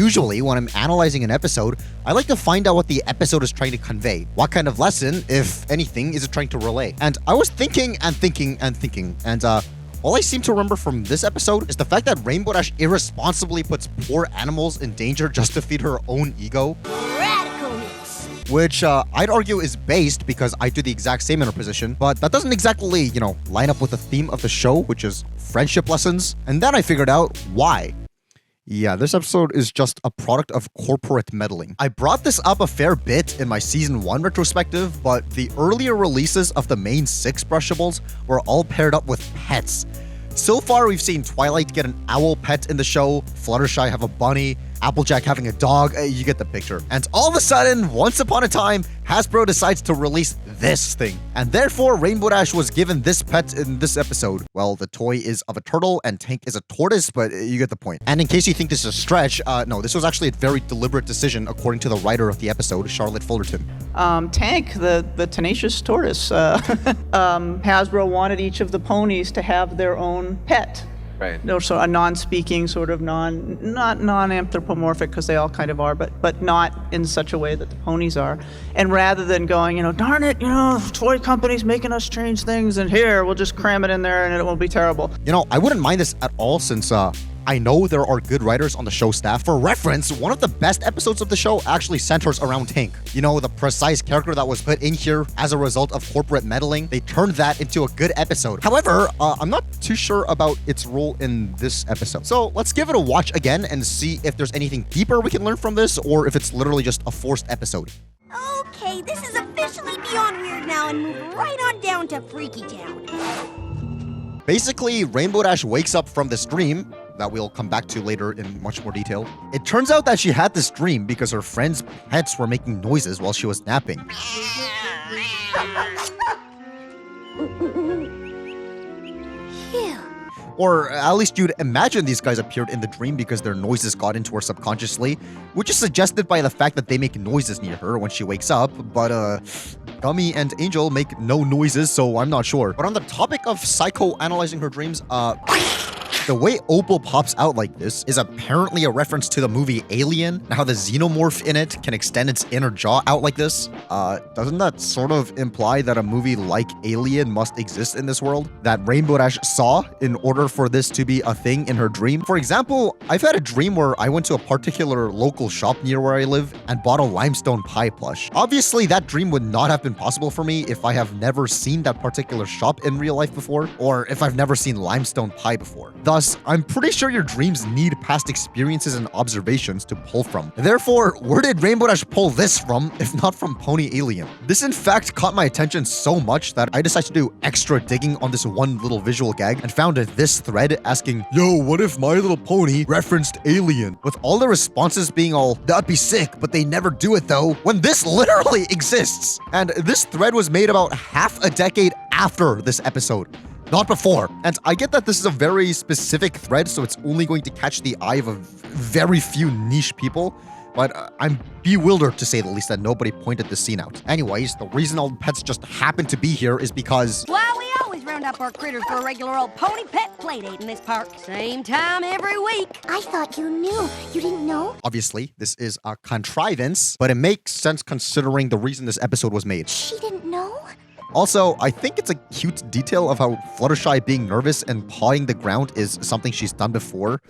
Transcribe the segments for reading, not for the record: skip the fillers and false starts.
Usually, when I'm analyzing an episode, I like to find out what the episode is trying to convey. What kind of lesson, if anything, is it trying to relay? And I was thinking, and all I seem to remember from this episode is the fact that Rainbow Dash irresponsibly puts poor animals in danger just to feed her own ego. Radicalness. Which I'd argue is based because I do the exact same interposition, but that doesn't exactly, line up with the theme of the show, which is friendship lessons. And then I figured out why. Yeah, this episode is just a product of corporate meddling. I brought this up a fair bit in my Season 1 retrospective, but the earlier releases of the main 6 brushables were all paired up with pets. So far, we've seen Twilight get an owl pet in the show, Fluttershy have a bunny, Applejack having a dog, you get the picture. And all of a sudden, once upon a time, Hasbro decides to release this thing. And therefore, Rainbow Dash was given this pet in this episode. Well, the toy is of a turtle and Tank is a tortoise, but you get the point. And in case you think this is a stretch, no, this was actually a very deliberate decision according to the writer of the episode, Charlotte Fullerton. Tank, the tenacious tortoise, Hasbro wanted each of the ponies to have their own pet. Right. No, so a non-speaking, sort of not non-anthropomorphic, because they all kind of are, but not in such a way that the ponies are. And rather than going, darn it, toy company's making us change things, and here, we'll just cram it in there and it won't be terrible. I wouldn't mind this at all since, I know there are good writers on the show staff. For reference, one of the best episodes of the show actually centers around Tank. The precise character that was put in here as a result of corporate meddling. They turned that into a good episode. However, I'm not too sure about its role in this episode. So let's give it a watch again and see if there's anything deeper we can learn from this, or if it's literally just a forced episode. Okay, this is officially beyond weird now, and move right on down to Freaky Town. Basically, Rainbow Dash wakes up from this dream that we'll come back to later in much more detail. It turns out that she had this dream because her friend's pets were making noises while she was napping. Or at least you'd imagine these guys appeared in the dream because their noises got into her subconsciously, which is suggested by the fact that they make noises near her when she wakes up, but Gummy and Angel make no noises, so I'm not sure. But on the topic of psychoanalyzing her dreams, the way Opal pops out like this is apparently a reference to the movie Alien, and how the xenomorph in it can extend its inner jaw out like this. Doesn't that sort of imply that a movie like Alien must exist in this world? That Rainbow Dash saw in order for this to be a thing in her dream? For example, I've had a dream where I went to a particular local shop near where I live and bought a limestone pie plush. Obviously, that dream would not have been possible for me if I have never seen that particular shop in real life before, or if I've never seen limestone pie before. Thus, I'm pretty sure your dreams need past experiences and observations to pull from. Therefore, where did Rainbow Dash pull this from, if not from Pony Alien? This in fact caught my attention so much that I decided to do extra digging on this one little visual gag and found this thread asking, yo, what if My Little Pony referenced Alien? With all the responses being all, that'd be sick, but they never do it though, when this literally exists. And this thread was made about half a decade after this episode, not before. And I get that this is a very specific thread, so it's only going to catch the eye of a very few niche people, but I'm bewildered to say the least that nobody pointed this scene out. Anyways, the reason all the pets just happen to be here is because, well, we always round up our critters for a regular old pony pet playdate in this park. Same time every week. I thought you knew. You didn't know? obviously, this is a contrivance, but it makes sense considering the reason this episode was made. She didn't know? Also, I think it's a cute detail of how Fluttershy being nervous and pawing the ground is something she's done before,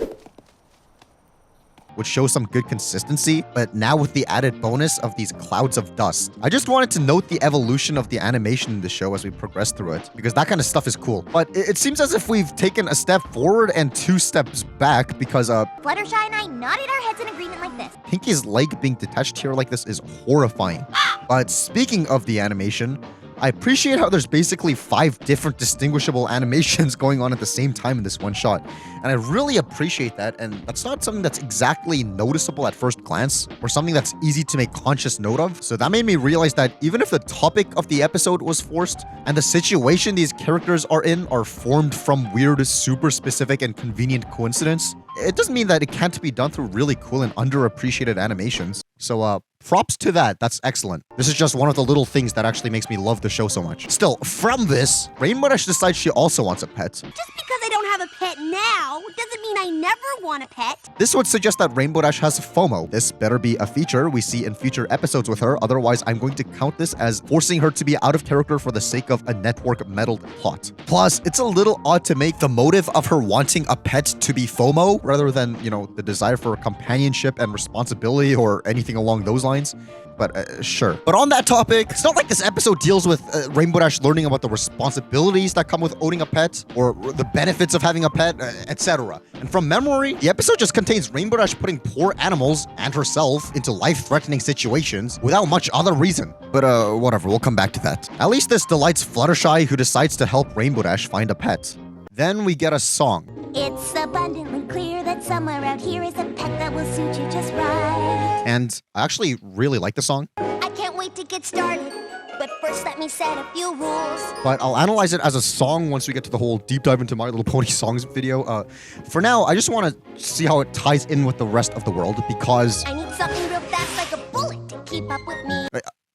which shows some good consistency, but now with the added bonus of these clouds of dust. I just wanted to note the evolution of the animation in the show as we progress through it, because that kind of stuff is cool. But it seems as if we've taken a step forward and 2 steps back, because Fluttershy and I nodded our heads in agreement like this. Pinky's leg being detached here like this is horrifying. But speaking of the animation, I appreciate how there's basically 5 different distinguishable animations going on at the same time in this one shot. And I really appreciate that, and that's not something that's exactly noticeable at first glance, or something that's easy to make conscious note of. So that made me realize that even if the topic of the episode was forced, and the situation these characters are in are formed from weird, super specific and convenient coincidence, it doesn't mean that it can't be done through really cool and underappreciated animations. So Props to that. That's excellent. This is just one of the little things that actually makes me love the show so much. Still, from this, Rainbow Dash decides she also wants a pet. Just because I don't have a pet now doesn't mean I never want a pet. This would suggest that Rainbow Dash has FOMO. This better be a feature we see in future episodes with her, otherwise I'm going to count this as forcing her to be out of character for the sake of a network-meddled plot. Plus, it's a little odd to make the motive of her wanting a pet to be FOMO, rather than, you know, the desire for companionship and responsibility or anything along those lines. But sure. But on that topic, it's not like this episode deals with Rainbow Dash learning about the responsibilities that come with owning a pet, or the benefits of having a pet, etc. And from memory, the episode just contains Rainbow Dash putting poor animals and herself into life-threatening situations without much other reason. But whatever, we'll come back to that. At least this delights Fluttershy, who decides to help Rainbow Dash find a pet. Then we get a song. It's abundantly clear that somewhere out here is a pet that will suit you just right. And I actually really like the song. I can't wait to get started, but first let me set a few rules. But I'll analyze it as a song once we get to the whole deep dive into My Little Pony songs video. For now, I just want to see how it ties in with the rest of the world, because... I need something real fast like a bullet to keep up with me.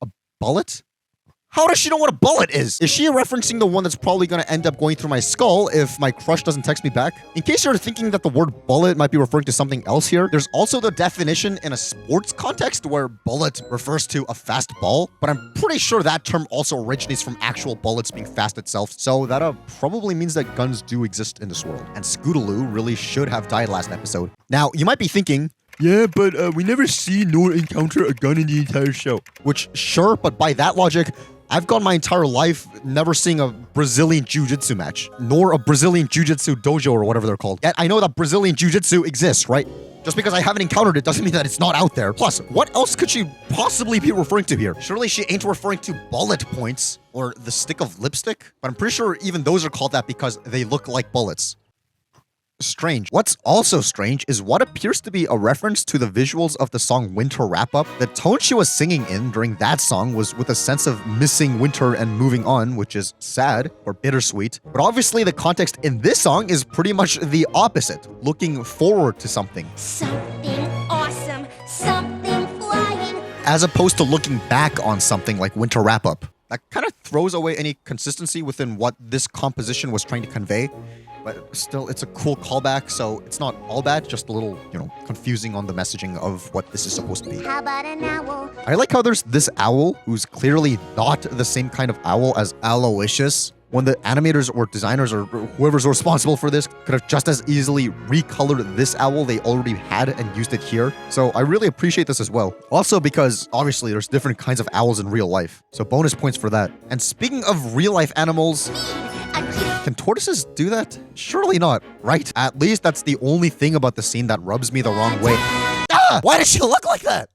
A bullet? How does she know what a bullet is? Is she referencing the one that's probably going to end up going through my skull if my crush doesn't text me back? In case you're thinking that the word bullet might be referring to something else here, there's also the definition in a sports context where bullet refers to a fast ball, but I'm pretty sure that term also originates from actual bullets being fast itself, so that probably means that guns do exist in this world. And Scootaloo really should have died last episode. Now, you might be thinking, yeah, but we never see nor encounter a gun in the entire show. Which, sure, but by that logic, I've gone my entire life never seeing a Brazilian Jiu-Jitsu match, nor a Brazilian Jiu-Jitsu dojo or whatever they're called. Yet I know that Brazilian Jiu-Jitsu exists, right? Just because I haven't encountered it doesn't mean that it's not out there. Plus, what else could she possibly be referring to here? Surely she ain't referring to bullet points or the stick of lipstick? But I'm pretty sure even those are called that because they look like bullets. Strange. What's also strange is what appears to be a reference to the visuals of the song Winter Wrap-Up. The tone she was singing in during that song was with a sense of missing winter and moving on, which is sad or bittersweet. But obviously the context in this song is pretty much the opposite, looking forward to something. Something awesome, something flying. As opposed to looking back on something like Winter Wrap-Up. That kind of throws away any consistency within what this composition was trying to convey. But still, it's a cool callback, so it's not all bad, just a little, you know, confusing on the messaging of what this is supposed to be. How about an owl? I like how there's this owl who's clearly not the same kind of owl as Aloysius. When the animators or designers or whoever's responsible for this could have just as easily recolored this owl they already had and used it here. So I really appreciate this as well. Also because, obviously, there's different kinds of owls in real life. So bonus points for that. And speaking of real-life animals... Can tortoises do that? Surely not, right? At least that's the only thing about the scene that rubs me the wrong way. Ah! Why does she look like that?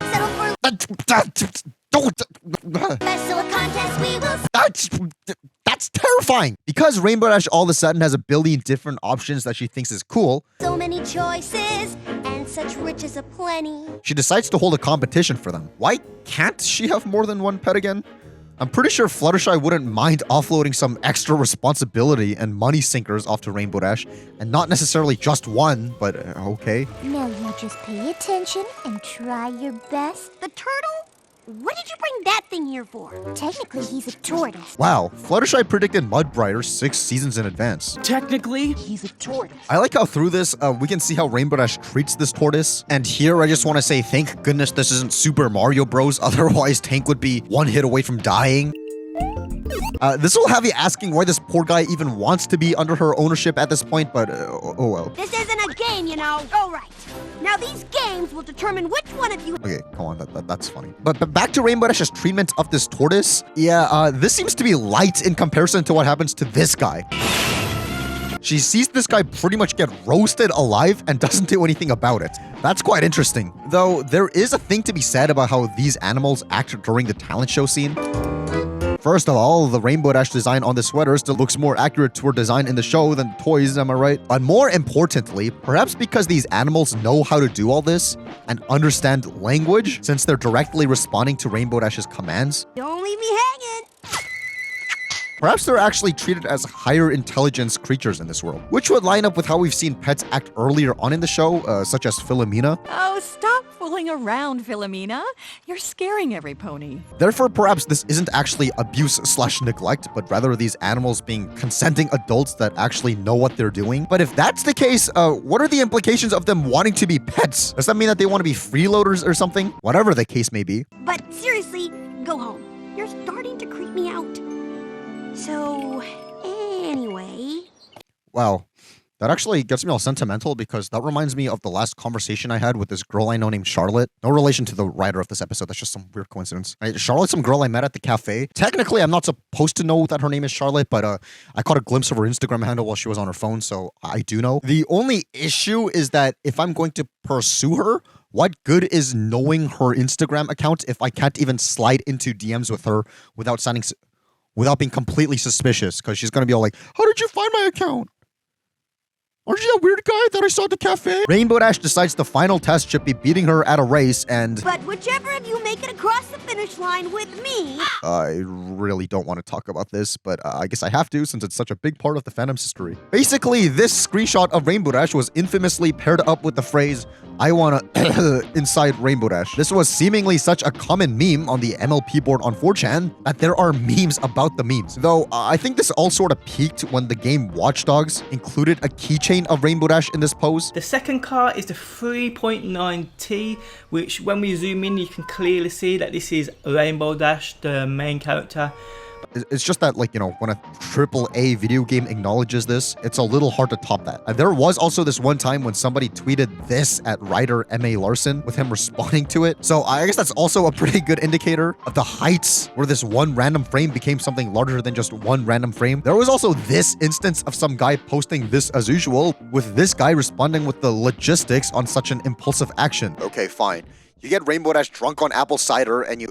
That's terrifying! Because Rainbow Dash all of a sudden has a billion different options that she thinks is cool. So many choices, and such riches aplenty. She decides to hold a competition for them. Why can't she have more than one pet again? I'm pretty sure Fluttershy wouldn't mind offloading some extra responsibility and money sinkers off to Rainbow Dash, and not necessarily just one, but okay. Now you just pay attention and try your best. The turtle? What did you bring that thing here for? Technically, he's a tortoise. Wow, Fluttershy predicted Mudbrider 6 seasons in advance. Technically, He's a tortoise. I like how through this, we can see how Rainbow Dash treats this tortoise. And here, I just want to say thank goodness this isn't Super Mario Bros. Otherwise, Tank would be one hit away from dying. This will have you asking why this poor guy even wants to be under her ownership at this point, but oh well. This isn't a game, you know. All right. Now these games will determine which one of you... Okay, come on, that's funny. But back to Rainbow Dash's treatment of this tortoise. Yeah, this seems to be light in comparison to what happens to this guy. She sees this guy pretty much get roasted alive and doesn't do anything about it. That's quite interesting. Though, there is a thing to be said about how these animals act during the talent show scene. First of all, the Rainbow Dash design on the sweater still looks more accurate to her design in the show than the toys, am I right? But more importantly, perhaps because these animals know how to do all this and understand language, since they're directly responding to Rainbow Dash's commands, Don't leave me hanging. perhaps they're actually treated as higher intelligence creatures in this world, which would line up with how we've seen pets act earlier on in the show, such as Philomena. Oh, stop fooling around, Philomena. You're scaring every pony. Therefore, perhaps this isn't actually abuse/neglect, but rather these animals being consenting adults that actually know what they're doing. But if that's the case, what are the implications of them wanting to be pets? Does that mean that they want to be freeloaders or something? Whatever the case may be. But seriously, go home. You're starting to creep me out. So, anyway... Wow. That actually gets me all sentimental because that reminds me of the last conversation I had with this girl I know named Charlotte. No relation to the writer of this episode. That's just some weird coincidence. Right? Charlotte's some girl I met at the cafe. Technically, I'm not supposed to know that her name is Charlotte, but I caught a glimpse of her Instagram handle while she was on her phone, so I do know. The only issue is that if I'm going to pursue her, what good is knowing her Instagram account if I can't even slide into DMs with her without being completely suspicious? Because she's going to be all like, how did you find my account? Aren't you that weird guy that I saw at the cafe? Rainbow Dash decides the final test should be beating her at a race and... But whichever of you make it across the finish line with me... I really don't want to talk about this, but I guess I have to since it's such a big part of the fandom's history. Basically, this screenshot of Rainbow Dash was infamously paired up with the phrase, I wanna inside Rainbow Dash. This was seemingly such a common meme on the MLP board on 4chan that there are memes about the memes. Though, I think this all sort of peaked when the game Watch Dogs included a keychain of Rainbow Dash in this pose. The second car is the 3.9T, which when we zoom in, you can clearly see that this is Rainbow Dash, the main character. It's just that, like, you know, when a AAA video game acknowledges this, it's a little hard to top that. There was also this one time when somebody tweeted this at writer M.A. Larson with him responding to it. So I guess that's also a pretty good indicator of the heights where this one random frame became something larger than just one random frame. There was also this instance of some guy posting this as usual, with this guy responding with the logistics on such an impulsive action. Okay, fine. You get Rainbow Dash drunk on apple cider and you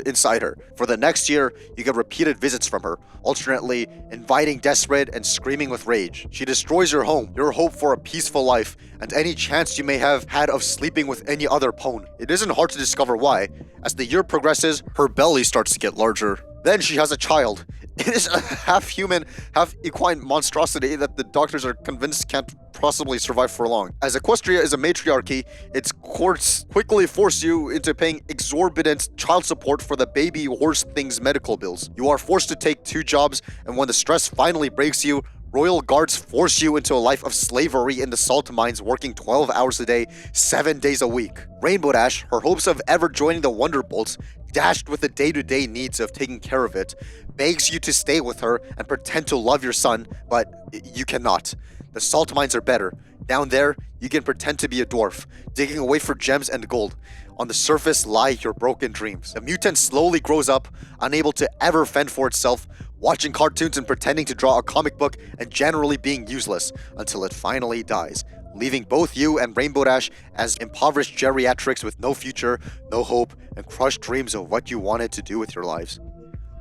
inside her. For the next year, you get repeated visits from her, alternately inviting desperate and screaming with rage. She destroys your home, your hope for a peaceful life, and any chance you may have had of sleeping with any other pwn. It isn't hard to discover why. As the year progresses, her belly starts to get larger. Then she has a child. It is a half-human, half-equine monstrosity that the doctors are convinced can't possibly survive for long. As Equestria is a matriarchy, its courts quickly force you into paying exorbitant child support for the baby horse thing's medical bills. You are forced to take 2 jobs, and when the stress finally breaks you, royal guards force you into a life of slavery in the salt mines, working 12 hours a day, 7 days a week. Rainbow Dash, her hopes of ever joining the Wonderbolts, dashed with the day-to-day needs of taking care of it, begs you to stay with her and pretend to love your son, but you cannot. The salt mines are better. Down there, you can pretend to be a dwarf, digging away for gems and gold. On the surface lie your broken dreams. The mutant slowly grows up, unable to ever fend for itself, watching cartoons and pretending to draw a comic book and generally being useless, until it finally dies, leaving both you and Rainbow Dash as impoverished geriatrics with no future, no hope, and crushed dreams of what you wanted to do with your lives.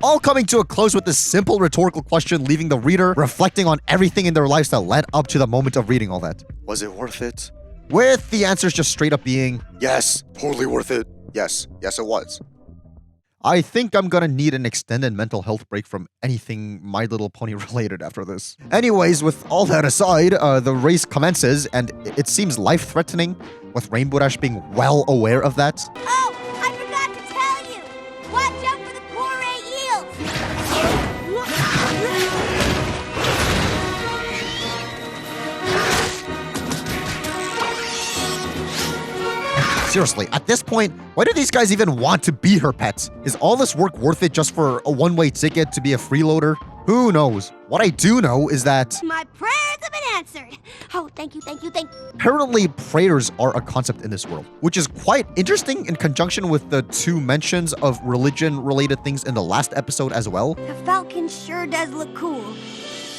All coming to a close with this simple rhetorical question, leaving the reader reflecting on everything in their lives that led up to the moment of reading all that. Was it worth it? With the answers just straight up being, yes, totally worth it. Yes, it was. I think I'm gonna need an extended mental health break from anything My Little Pony related after this. Anyways, with all that aside, the race commences, and it seems life-threatening, with Rainbow Dash being well aware of that. Oh, I forgot to tell you! Watch out for the Seriously, at this point, why do these guys even want to be her pets? Is all this work worth it just for a one-way ticket to be a freeloader? Who knows? What I do know is that My prayers have been answered. Oh, thank you. apparently prayers are a concept in this world, which is quite interesting in conjunction with the 2 mentions of religion-related things in the last episode as well. The Falcon sure does look cool.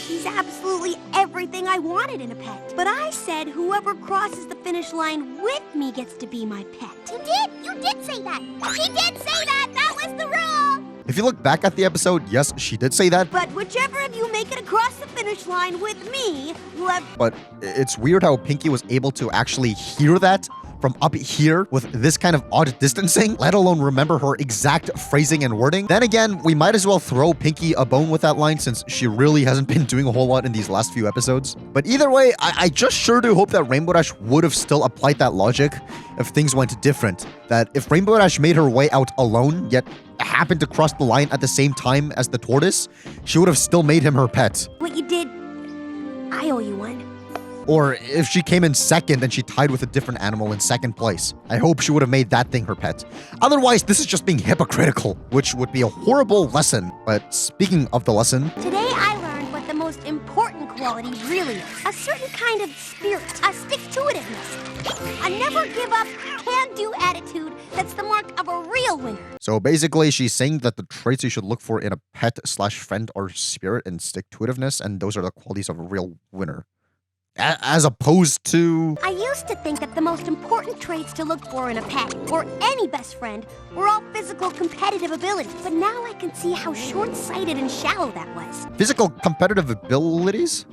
He's absolutely everything I wanted in a pet. But I said whoever crosses the finish line with me gets to be my pet. You did? You did say that. She did say that. That was the rule. If you look back at the episode, yes, she did say that. But whichever of you make it across the finish line with me, will have... But it's weird how Pinky was able to actually hear that from up here with this kind of odd distancing, let alone remember her exact phrasing and wording, then again, we might as well throw Pinky a bone with that line since she really hasn't been doing a whole lot in these last few episodes. But either way, I just sure do hope that Rainbow Dash would have still applied that logic if things went different. That if Rainbow Dash made her way out alone, yet happened to cross the line at the same time as the tortoise, she would have still made him her pet. What you did, I owe you one. Or if she came in second and she tied with a different animal in second place, I hope she would have made that thing her pet. Otherwise, this is just being hypocritical, which would be a horrible lesson. But speaking of the lesson, Today I learned what the most important quality really is. A certain kind of spirit, a stick-to-itiveness, a never-give-up, can-do attitude that's the mark of a real winner. so basically she's saying that the traits you should look for in a pet/friend are spirit and stick-to-itiveness, and those are the qualities of a real winner. As opposed to... I used to think that the most important traits to look for in a pet, or any best friend, were all physical competitive abilities. But now I can see how short-sighted and shallow that was. physical competitive abilities?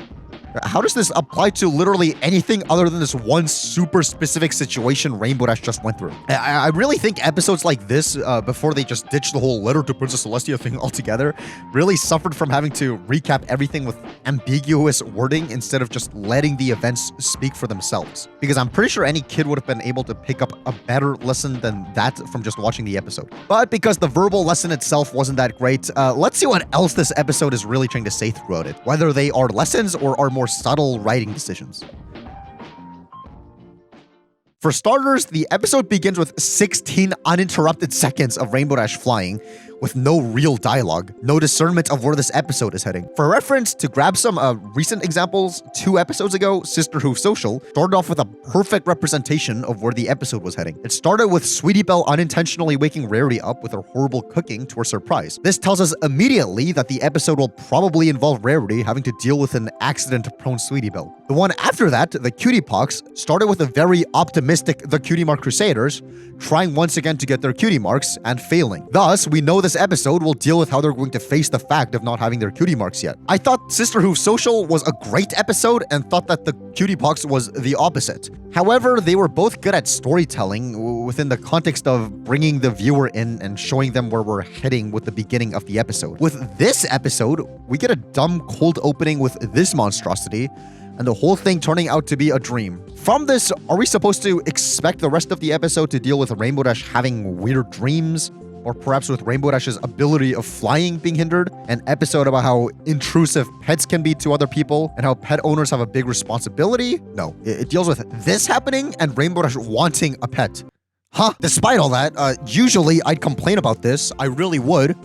How does this apply to literally anything other than this one super specific situation Rainbow Dash just went through? I really think episodes like this, before they just ditched the whole letter to Princess Celestia thing altogether, really suffered from having to recap everything with ambiguous wording instead of just letting the events speak for themselves. Because I'm pretty sure any kid would have been able to pick up a better lesson than that from just watching the episode. But because the verbal lesson itself wasn't that great, let's see what else this episode is really trying to say throughout it. Whether they are lessons or are more subtle writing decisions. For starters, the episode begins with 16 uninterrupted seconds of Rainbow Dash flying, with no real dialogue, no discernment of where this episode is heading. For reference, to grab some recent examples, 2 episodes ago, Sisterhood Social started off with a perfect representation of where the episode was heading. It started with Sweetie Belle unintentionally waking Rarity up with her horrible cooking to her surprise. This tells us immediately that the episode will probably involve Rarity having to deal with an accident-prone Sweetie Belle. The one after that, the Cutie Pox, started with a very optimistic The Cutie Mark Crusaders, trying once again to get their cutie marks and failing. Thus, we know this episode will deal with how they're going to face the fact of not having their cutie marks yet. I thought Sisterhood Social was a great episode and thought that the Cutie Pox was the opposite. However, they were both good at storytelling within the context of bringing the viewer in and showing them where we're heading with the beginning of the episode. With this episode, we get a dumb cold opening with this monstrosity, and the whole thing turning out to be a dream. From this, are we supposed to expect the rest of the episode to deal with Rainbow Dash having weird dreams? Or perhaps with Rainbow Dash's ability of flying being hindered? An episode about how intrusive pets can be to other people and how pet owners have a big responsibility? No, it deals with this happening and Rainbow Dash wanting a pet. Huh? Despite all that, usually I'd complain about this, I really would.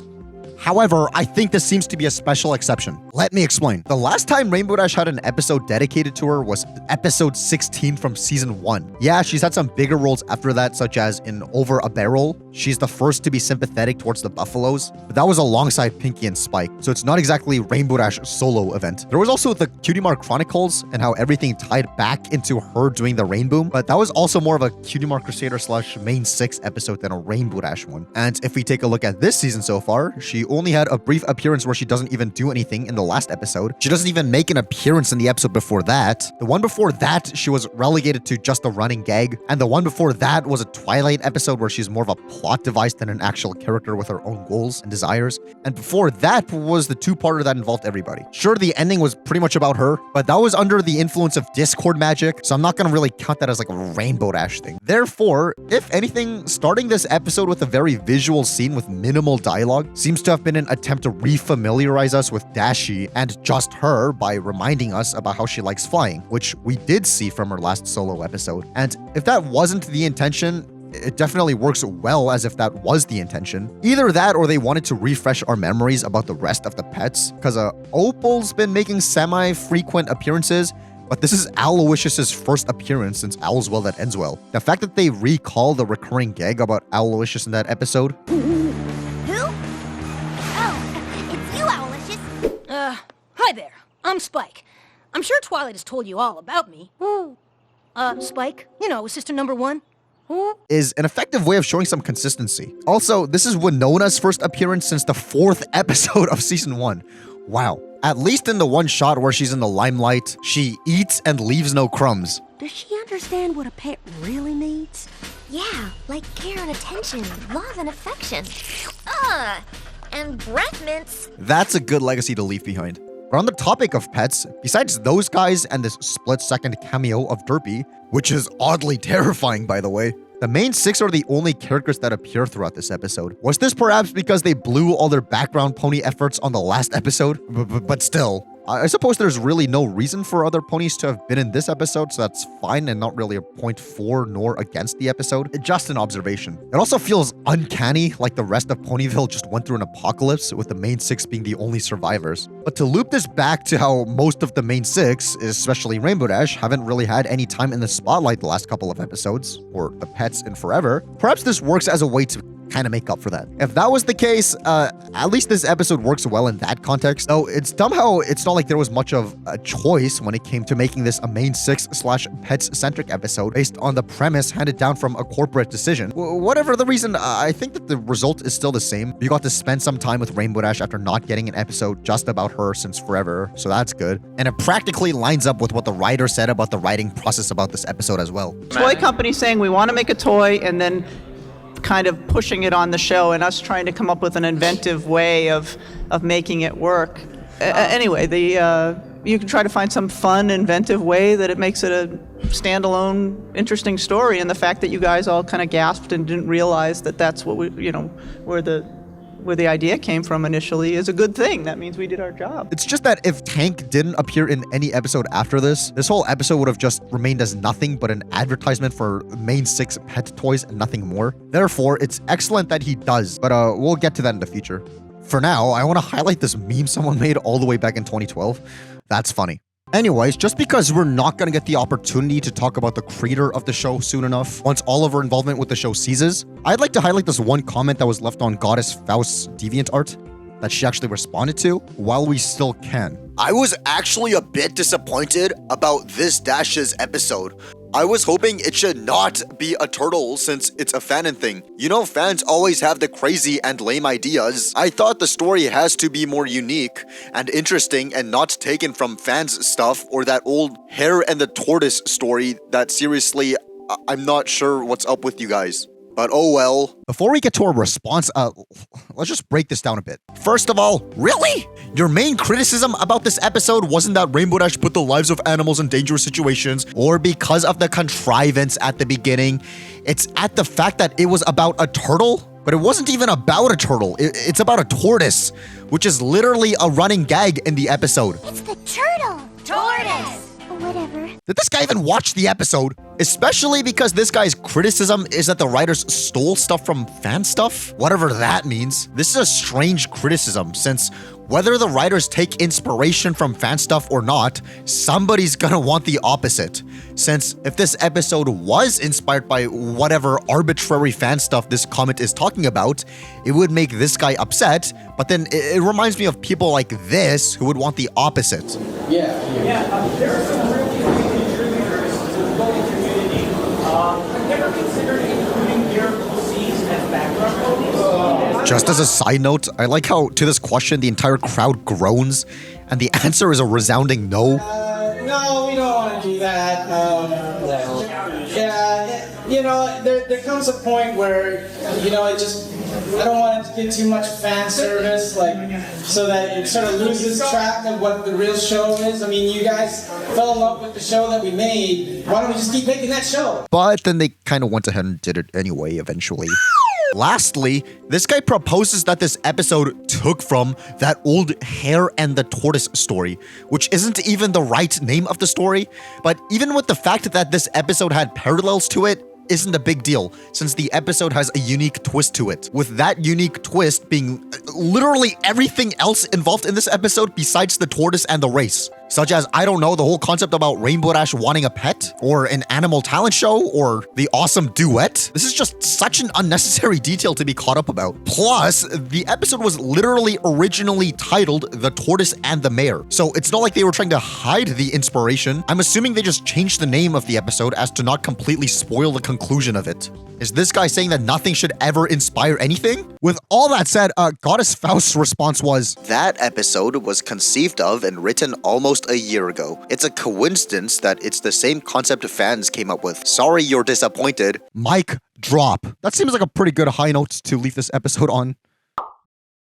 However, I think this seems to be a special exception. Let me explain. The last time Rainbow Dash had an episode dedicated to her was episode 16 from season 1. Yeah, she's had some bigger roles after that, such as in Over a Barrel. She's the first to be sympathetic towards the Buffaloes, but that was alongside Pinky and Spike, so it's not exactly Rainbow Dash solo event. There was also the Cutie Mark Chronicles and how everything tied back into her doing the Rainboom, but that was also more of a Cutie Mark Crusader / Main 6 episode than a Rainbow Dash one. And if we take a look at this season so far, she only had a brief appearance where she doesn't even do anything in the last episode. She doesn't even make an appearance in the episode before that. The one before that, she was relegated to just a running gag. And the one before that was a Twilight episode where she's more of a plot device than an actual character with her own goals and desires. And before that was the 2-parter that involved everybody. Sure, the ending was pretty much about her, but that was under the influence of Discord magic, so I'm not gonna really count that as like a Rainbow Dash thing. Therefore, if anything, starting this episode with a very visual scene with minimal dialogue seems to have been an attempt to refamiliarize us with Dashi and just her by reminding us about how she likes flying, which we did see from her last solo episode. And if that wasn't the intention, it definitely works well as if that was the intention. Either that or they wanted to refresh our memories about the rest of the pets, because Opal's been making semi-frequent appearances, but this is Aloysius's first appearance since Owl's Well That Ends Well. The fact that they recall the recurring gag about Aloysius in that episode... Hi there, I'm Spike. I'm sure Twilight has told you all about me. Spike, you know, sister number 1. Is an effective way of showing some consistency. Also, this is Winona's first appearance since the 4th episode of season 1. Wow. At least in the one shot where she's in the limelight, she eats and leaves no crumbs. Does she understand what a pet really needs? Yeah, like care and attention, love and affection. And breath mints. That's a good legacy to leave behind. But on the topic of pets, besides those guys and this split-second cameo of Derpy, which is oddly terrifying by the way, the main 6 are the only characters that appear throughout this episode. Was this perhaps because they blew all their background pony efforts on the last episode? But still, I suppose there's really no reason for other ponies to have been in this episode, so that's fine and not really a point for nor against the episode. Just an observation. It also feels uncanny, like the rest of Ponyville just went through an apocalypse, with the main 6 being the only survivors. But to loop this back to how most of the main 6, especially Rainbow Dash, haven't really had any time in the spotlight the last couple of episodes, or the pets in forever, perhaps this works as a way to kind of make up for that. If that was the case, at least this episode works well in that context. Though it's somehow it's not like there was much of a choice when it came to making this a main 6/pets-centric episode based on the premise handed down from a corporate decision. Whatever the reason, I think that the result is still the same. You got to spend some time with Rainbow Dash after not getting an episode just about her since forever, so that's good. And it practically lines up with what the writer said about the writing process about this episode as well. Toy company saying we want to make a toy and then kind of pushing it on the show and us trying to come up with an inventive way of making it work. Anyway, you can try to find some fun, inventive way that it makes it a standalone, interesting story. And the fact that you guys all kind of gasped and didn't realize that that's what where the idea came from initially is a good thing. That means we did our job. It's just that if Tank didn't appear in any episode after this whole episode would have just remained as nothing but an advertisement for main 6 pet toys and nothing more. Therefore, it's excellent that he does, but we'll get to that in the future. For now, I want to highlight this meme someone made all the way back in 2012. That's funny. Anyways, just because we're not going to get the opportunity to talk about the creator of the show soon enough, once all of her involvement with the show ceases, I'd like to highlight this one comment that was left on Goddess Faust's DeviantArt that she actually responded to while we still can. I was actually a bit disappointed about this Dash's episode. I was hoping it should not be a turtle since it's a fanon thing. You know, fans always have the crazy and lame ideas. I thought the story has to be more unique and interesting and not taken from fans' stuff or that old Hare and the Tortoise story that seriously, I'm not sure what's up with you guys. But oh well. Before we get to our response, let's just break this down a bit. First of all, really? Your main criticism about this episode wasn't that Rainbow Dash put the lives of animals in dangerous situations or because of the contrivance at the beginning. It's at the fact that it was about a turtle, but it wasn't even about a turtle. It's about a tortoise, which is literally a running gag in the episode. It's the turtle. Tortoise. Whatever. Did this guy even watch the episode? Especially because this guy's criticism is that the writers stole stuff from fan stuff? Whatever that means. This is a strange criticism since whether the writers take inspiration from fan stuff or not, somebody's gonna want the opposite. Since if this episode was inspired by whatever arbitrary fan stuff this comment is talking about, it would make this guy upset, but then it reminds me of people like this who would want the opposite. There are some really great contributors to the voting community. I've never considered including Miracle Seas as background ponies. Just as a side note, I like how to this question the entire crowd groans, and the answer is a resounding no. No, we don't want to do that. There comes a point where, I don't want it to get too much fan service, so that it sort of loses track of what the real show is. I mean, you guys fell in love with the show that we made. Why don't we just keep making that show? But then they kind of went ahead and did it anyway, eventually. Lastly, this guy proposes that this episode took from that old Hare and the Tortoise story, which isn't even the right name of the story, but even with the fact that this episode had parallels to it, isn't a big deal, since the episode has a unique twist to it, with that unique twist being literally everything else involved in this episode besides the tortoise and the race. Such as, I don't know, the whole concept about Rainbow Dash wanting a pet, or an animal talent show, or the awesome duet. This is just such an unnecessary detail to be caught up about. Plus, the episode was literally originally titled The Tortoise and the Mare, so it's not like they were trying to hide the inspiration. I'm assuming they just changed the name of the episode as to not completely spoil the conclusion of it. Is this guy saying that nothing should ever inspire anything? With all that said, Goddess Faust's response was, That episode was conceived of and written almost almost a year ago. It's a coincidence that it's the same concept fans came up with. Sorry you're disappointed. Mic drop. That seems like a pretty good high note to leave this episode on.